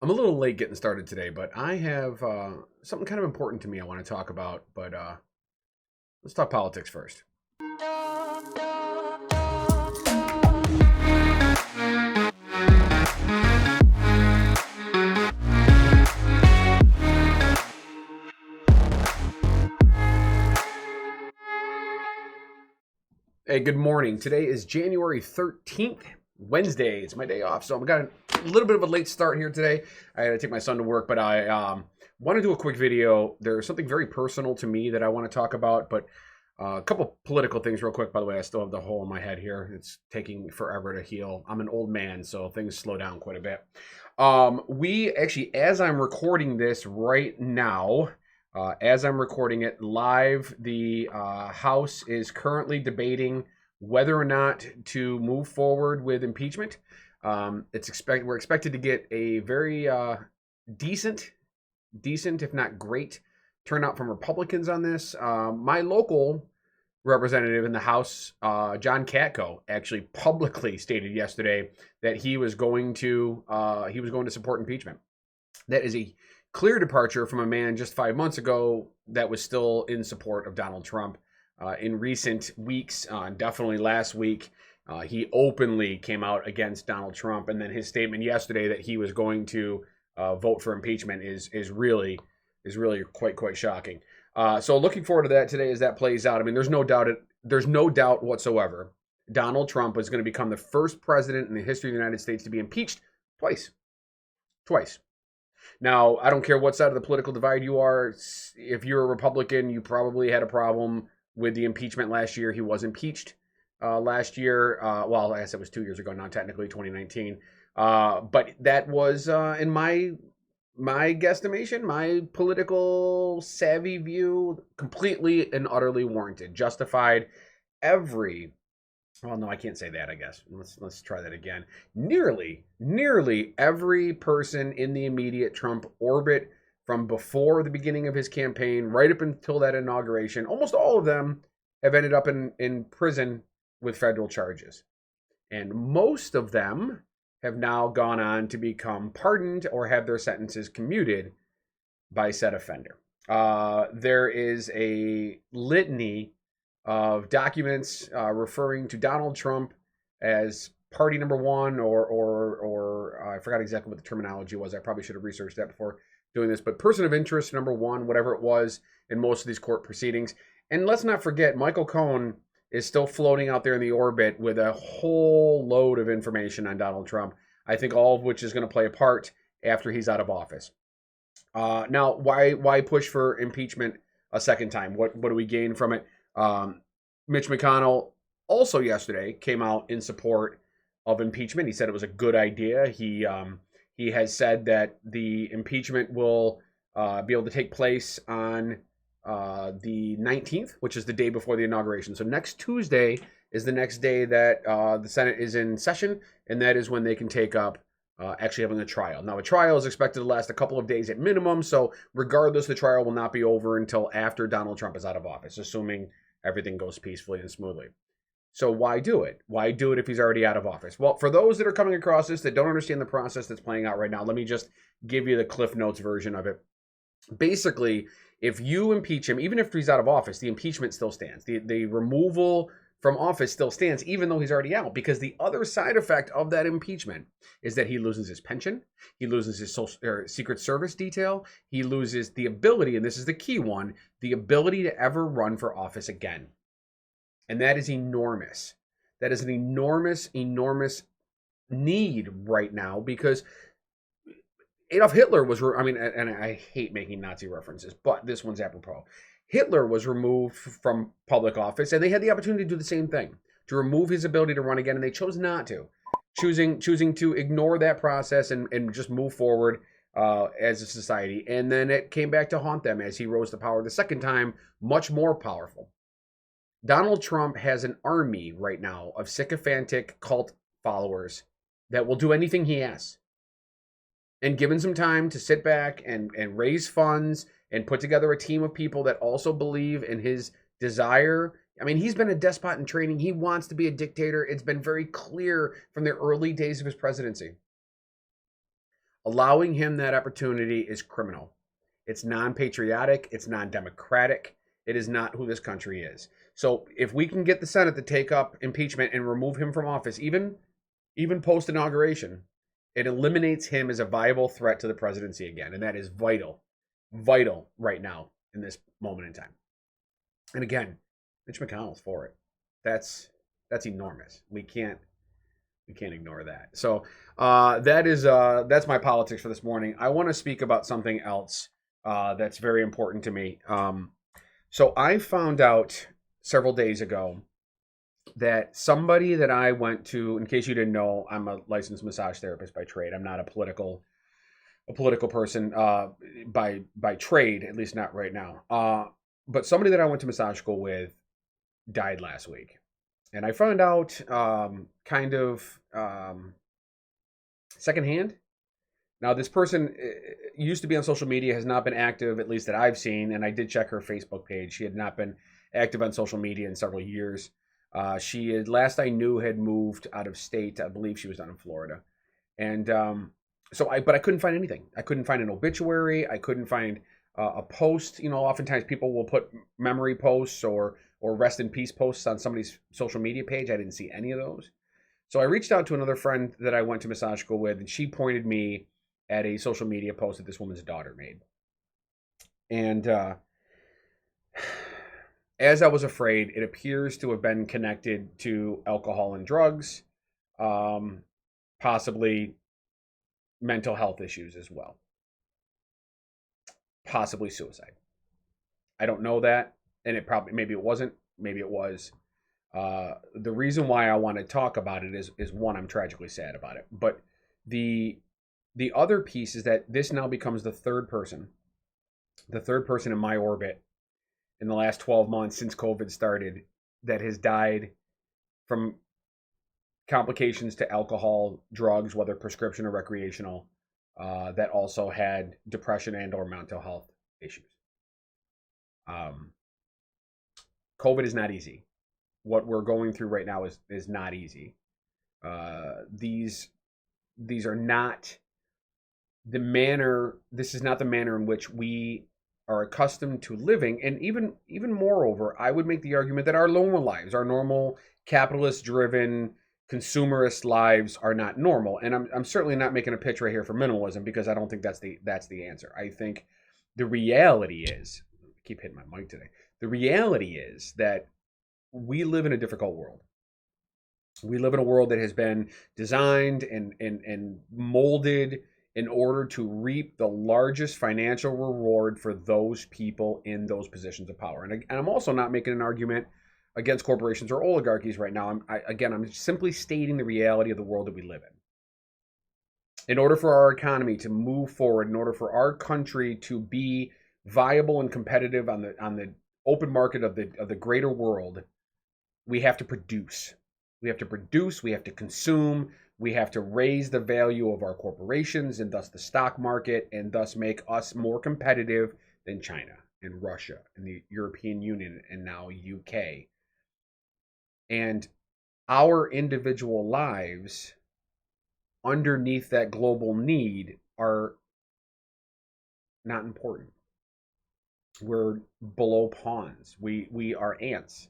I'm a little late getting started today, but I have something kind of important to me I want to talk about. But let's talk politics first. Hey, good morning. Today is January 13th, Wednesday. It's my day off, so I've got a little bit of a late start here today. I had to take my son to work, but I want to do a quick video. There's something very personal to me that I want to talk about, but a couple political things real quick. By the way, I still have the hole in my head here. It's taking forever to heal. I'm an old man, so things slow down quite a bit. We actually, as I'm recording this right now, as I'm recording it live, the House is currently debating whether or not to move forward with impeachment. We're expected to get a very decent, if not great, turnout from Republicans on this. My local representative in the House, John Katko, actually publicly stated yesterday that he was going to support impeachment. That is a clear departure from a man just 5 months ago that was still in support of Donald Trump. In recent weeks, definitely last week, he openly came out against Donald Trump, and then his statement yesterday that he was going to vote for impeachment is really quite shocking. So looking forward to that today as that plays out. I mean, there's no doubt whatsoever. Donald Trump is going to become the first president in the history of the United States to be impeached twice. Now, I don't care what side of the political divide you are. If you're a Republican, you probably had a problem with the impeachment last year. He was impeached last year. Well, I guess it was 2 years ago now, technically 2019. But that was, in my guesstimation, my political savvy view, completely and utterly warranted, justified. Well, no, I can't say that, I guess. Let's try that again. Nearly every person in the immediate Trump orbit from before the beginning of his campaign, right up until that inauguration, almost all of them have ended up in prison with federal charges. And most of them have now gone on to become pardoned or have their sentences commuted by said offender. There is a litany of documents referring to Donald Trump as party number one, or I forgot exactly what the terminology was. I probably should have researched that before doing this, but person of interest number one, whatever it was in most of these court proceedings. And let's not forget, Michael Cohen is still floating out there in the orbit with a whole load of information on Donald Trump, I think all of which is going to play a part after he's out of office. Now, why push for impeachment a second time? What do we gain from it? Mitch McConnell also yesterday came out in support of impeachment. He said it was a good idea. He has said that the impeachment will be able to take place on the 19th, which is the day before the inauguration. So next Tuesday is the next day that the Senate is in session, and that is when they can take up actually having a trial. Now, a trial is expected to last a couple of days at minimum, so regardless, the trial will not be over until after Donald Trump is out of office, assuming everything goes peacefully and smoothly. So why do it? Why do it if he's already out of office? Well, for those that are coming across this that don't understand the process that's playing out right now, let me just give you the Cliff Notes version of it. Basically, if you impeach him, even if he's out of office, the impeachment still stands. The removal from office still stands, even though he's already out, because the other side effect of that impeachment is that he loses his pension, he loses his Secret Service detail, he loses the ability, and this is the key one, the ability to ever run for office again. And that is enormous. That is an enormous need right now, because Adolf Hitler was, and I hate making Nazi references, but this one's apropos. Hitler was removed from public office, and they had the opportunity to do the same thing, to remove his ability to run again, and they chose not to, choosing to ignore that process and just move forward as a society. And then it came back to haunt them as he rose to power the second time, much more powerful. Donald Trump has an army right now of sycophantic cult followers that will do anything he asks. And given some time to sit back and raise funds and put together a team of people that also believe in his desire. I mean, he's been a despot in training. He wants to be a dictator. It's been very clear from the early days of his presidency. Allowing him that opportunity is criminal. It's non-patriotic. It's non-democratic. It is not who this country is. So if we can get the Senate to take up impeachment and remove him from office, even post-inauguration, it eliminates him as a viable threat to the presidency again. And that is vital right now in this moment in time. And again, Mitch McConnell's for it. That's enormous. We can't ignore that. So that's my politics for this morning. I want to speak about something else that's very important to me. So I found out several days ago that somebody that I went to, in case you didn't know, I'm a licensed massage therapist by trade. I'm not a political person by trade, at least not right now. But somebody that I went to massage school with died last week. And I found out kind of secondhand. Now, this person used to be on social media, has not been active, at least that I've seen. And I did check her Facebook page. She had not been active on social media in several years. She had, last I knew, had moved out of state. I believe she was down in Florida. And but I couldn't find anything. I couldn't find an obituary. I couldn't find a post. You know, oftentimes people will put memory posts or rest in peace posts on somebody's social media page. I didn't see any of those. So I reached out to another friend that I went to massage school with, and she pointed me at a social media post that this woman's daughter made. And as I was afraid, it appears to have been connected to alcohol and drugs, possibly mental health issues as well, possibly suicide. I don't know that, and maybe it wasn't, maybe it was. The reason why I want to talk about it is one, I'm tragically sad about it, but the other piece is that this now becomes the third person in my orbit in the last 12 months since COVID started that has died from complications to alcohol, drugs, whether prescription or recreational, that also had depression and or mental health issues. COVID is not easy. What we're going through right now is not easy. These are not the manner. This is not the manner in which we are accustomed to living, and even moreover, I would make the argument that our normal lives, our normal capitalist-driven, consumerist lives, are not normal. And I'm certainly not making a pitch right here for minimalism, because I don't think that's the answer. I think the reality is, I keep hitting my mic today. The reality is that we live in a difficult world. We live in a world that has been designed and molded in order to reap the largest financial reward for those people in those positions of power. And I'm also not making an argument against corporations or oligarchies right now. I'm simply stating the reality of the world that we live in. In order for our economy to move forward, in order for our country to be viable and competitive on the open market of the greater world, we have to produce. We have to consume, we have to raise the value of our corporations and thus the stock market, and thus make us more competitive than China and Russia and the European Union and now UK. And our individual lives underneath that global need are not important. We're below pawns. We are ants.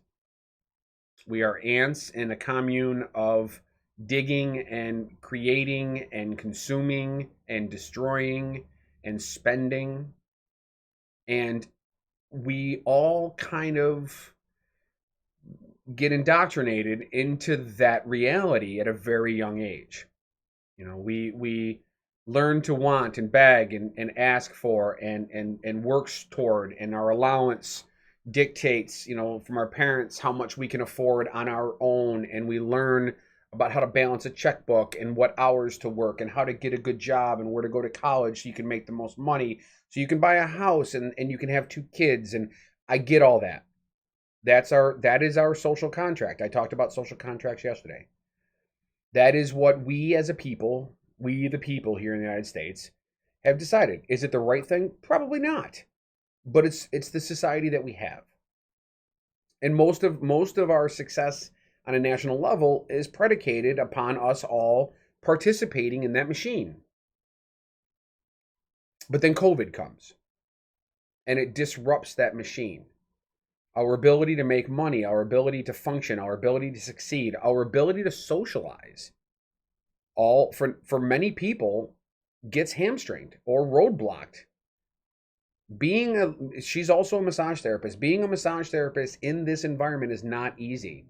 We are ants in a commune of digging and creating and consuming and destroying and spending. And we all kind of get indoctrinated into that reality at a very young age. You know, we learn to want and beg and ask for and works toward, and our allowance dictates, you know, from our parents how much we can afford on our own, and we learn about how to balance a checkbook and what hours to work and how to get a good job and where to go to college so you can make the most money, so you can buy a house and you can have 2 kids. And I get all that. That is our social contract. I talked about social contracts yesterday. That is what we as a people, we the people here in the United States, have decided. Is it the right thing? Probably not. But it's the society that we have. And most of our success on a national level is predicated upon us all participating in that machine. But then COVID comes and it disrupts that machine. Our ability to make money, our ability to function, our ability to succeed, our ability to socialize, all for many people gets hamstringed or roadblocked. She's also a massage therapist. Being a massage therapist in this environment is not easy.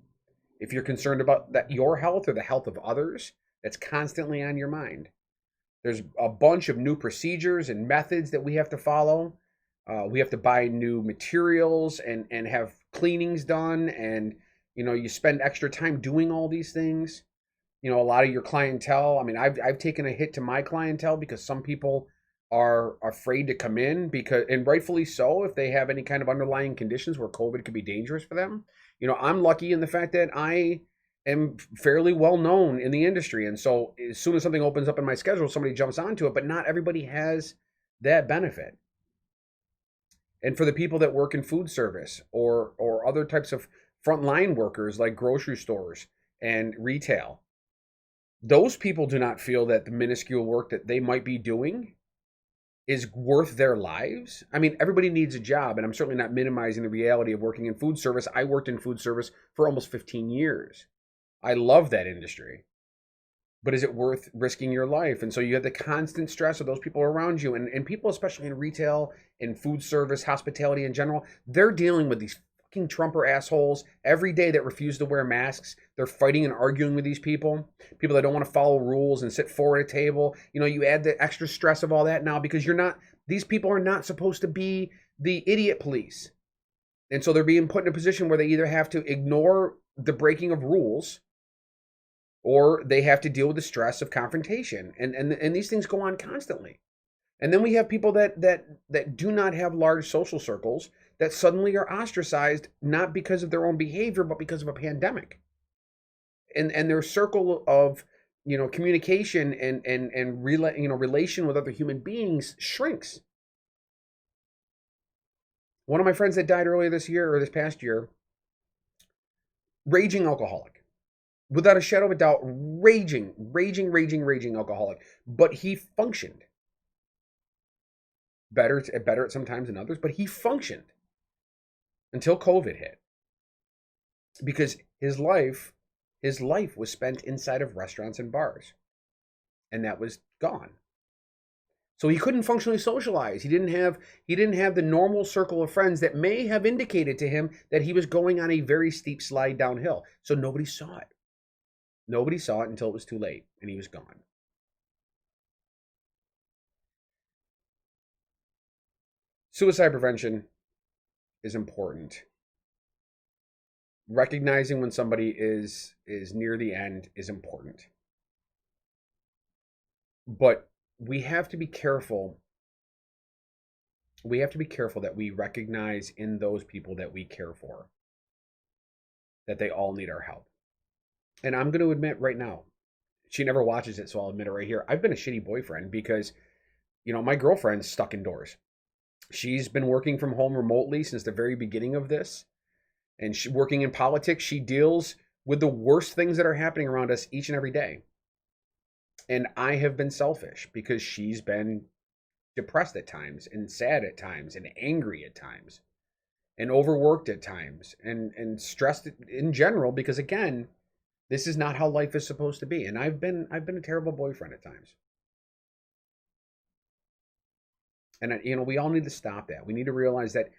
If you're concerned about that your health or the health of others, that's constantly on your mind. There's a bunch of new procedures and methods that we have to follow. We have to buy new materials and have cleanings done, and you spend extra time doing all these things. A lot of your clientele. I mean, I've taken a hit to my clientele because some people are afraid to come in, because, and rightfully so, if they have any kind of underlying conditions where COVID could be dangerous for them. I'm lucky in the fact that I am fairly well known in the industry, and so as soon as something opens up in my schedule, somebody jumps onto it. But not everybody has that benefit. And for the people that work in food service or other types of frontline workers like grocery stores and retail, those people do not feel that the minuscule work that they might be doing is worth their lives. I mean, everybody needs a job, and I'm certainly not minimizing the reality of working in food service. I worked in food service for almost 15 years. I love that industry. But is it worth risking your life? And so you have the constant stress of those people around you, and people, especially in retail and food service, hospitality in general, they're dealing with these fucking Trumper assholes every day that refuse to wear masks. They're fighting and arguing with these people that don't want to follow rules and sit forward at a table. You add the extra stress of all that now because these people are not supposed to be the idiot police. And so they're being put in a position where they either have to ignore the breaking of rules, or they have to deal with the stress of confrontation, and these things go on constantly. And then we have people that do not have large social circles that suddenly are ostracized, not because of their own behavior, but because of a pandemic. And their circle of communication and relation with other human beings shrinks. One of my friends that died earlier this year, or this past year, raging alcoholic. Without a shadow of a doubt, raging alcoholic. But he functioned. Better at some times than others, but he functioned until COVID hit. Because his life was spent inside of restaurants and bars. And that was gone. So he couldn't functionally socialize. He didn't have the normal circle of friends that may have indicated to him that he was going on a very steep slide downhill. So nobody saw it. Nobody saw it until it was too late, and he was gone. Suicide prevention is important. Recognizing when somebody is near the end is important. But we have to be careful. We have to be careful that we recognize in those people that we care for that they all need our help. And I'm going to admit right now, she never watches it, so I'll admit it right here. I've been a shitty boyfriend because, my girlfriend's stuck indoors. She's been working from home remotely since the very beginning of this. And working in politics, she deals with the worst things that are happening around us each and every day. And I have been selfish because she's been depressed at times and sad at times and angry at times and overworked at times and stressed in general because, again, this is not how life is supposed to be. And I've been a terrible boyfriend at times. And we all need to stop that. We need to realize that,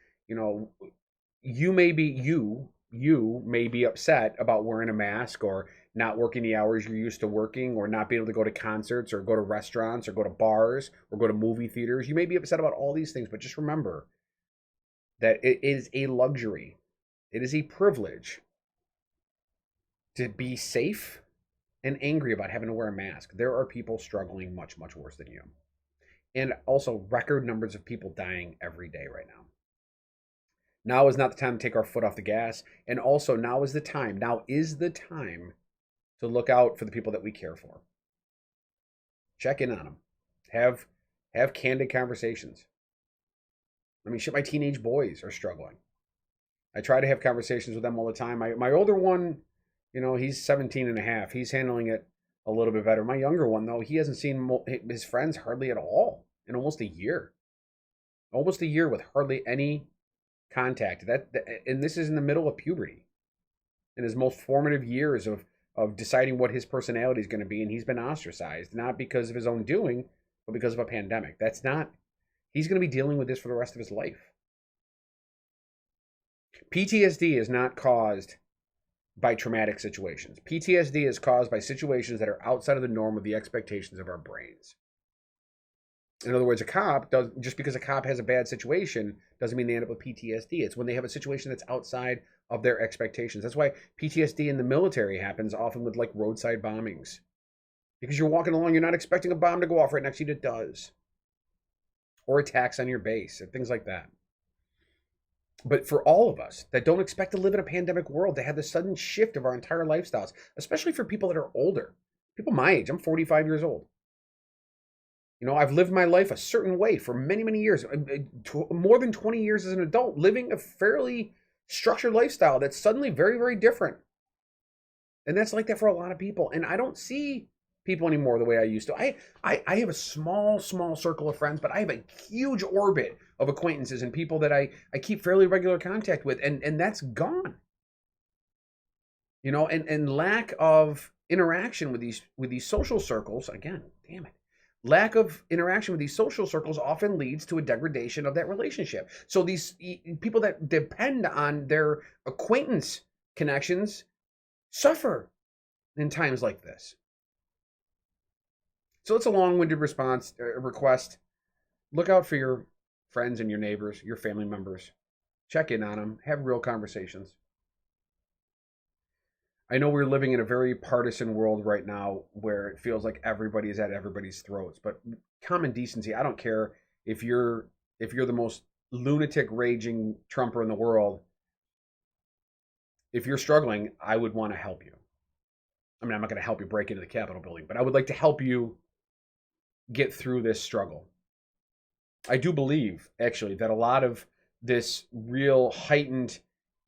you may be upset about wearing a mask or not working the hours you're used to working, or not being able to go to concerts or go to restaurants or go to bars or go to movie theaters. You may be upset about all these things, but just remember that it is a luxury. It is a privilege to be safe and angry about having to wear a mask. There are people struggling much, much worse than you. And also record numbers of people dying every day right now. Now is not the time to take our foot off the gas. And also now is the time to look out for the people that we care for. Check in on them. Have candid conversations. I mean, shit, my teenage boys are struggling. I try to have conversations with them all the time. My older one, he's 17 and a half. He's handling it a little bit better. My younger one, though, he hasn't seen his friends hardly at all. in almost a year. Almost a year with hardly any contact. And this is in the middle of puberty, in his most formative years of deciding what his personality is going to be, and he's been ostracized, not because of his own doing, but because of a pandemic. That's not, he's going to be dealing with this for the rest of his life. PTSD is not caused by traumatic situations. PTSD is caused by situations that are outside of the norm of the expectations of our brains. In other words, just because a cop has a bad situation doesn't mean they end up with PTSD. It's when they have a situation that's outside of their expectations. That's why PTSD in the military happens often with like roadside bombings. Because you're walking along, you're not expecting a bomb to go off right next to you, it does. Or attacks on your base, and things like that. But for all of us that don't expect to live in a pandemic world, to have the sudden shift of our entire lifestyles, especially for people that are older, people my age, I'm 45 years old. You know, I've lived my life a certain way for many, many years, more than 20 years as an adult, living a fairly structured lifestyle that's suddenly very, very different. And that's like that for a lot of people. And I don't see people anymore the way I used to. I have a small circle of friends, but I have a huge orbit of acquaintances and people that I keep fairly regular contact with, and that's gone. You know, and lack of interaction with these social circles, again, damn it. Lack of interaction with these social circles often leads to a degradation of that relationship. So these people that depend on their acquaintance connections suffer in times like this. So it's a long-winded request. Look out for your friends and your neighbors, your family members. Check in on them. Have real conversations. I know we're living in a very partisan world right now where it feels like everybody is at everybody's throats. But common decency, I don't care if you're the most lunatic raging Trumper in the world. If you're struggling, I would want to help you. I mean, I'm not going to help you break into the Capitol building, but I would like to help you get through this struggle. I do believe, actually, that a lot of this real heightened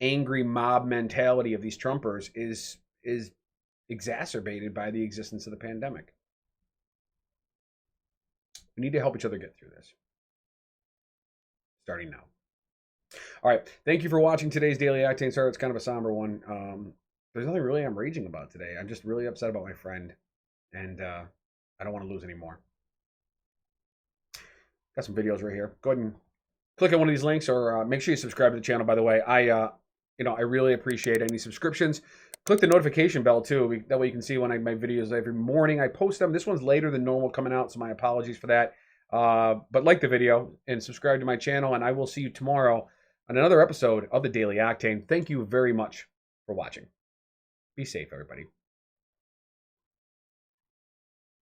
angry mob mentality of these Trumpers is exacerbated by the existence of the pandemic. We need to help each other get through this. Starting now. All right. Thank you for watching today's Daily Octane. Sorry, it's kind of a somber one. There's nothing really I'm raging about today. I'm just really upset about my friend, and I don't want to lose any more. Got some videos right here. Go ahead and click on one of these links, or make sure you subscribe to the channel. By the way, I really appreciate any subscriptions. Click the notification bell too. That way you can see when my videos every morning. I post them. This one's later than normal coming out, so my apologies for that. But like the video and subscribe to my channel, and I will see you tomorrow on another episode of the Daily Octane. Thank you very much for watching. Be safe, everybody.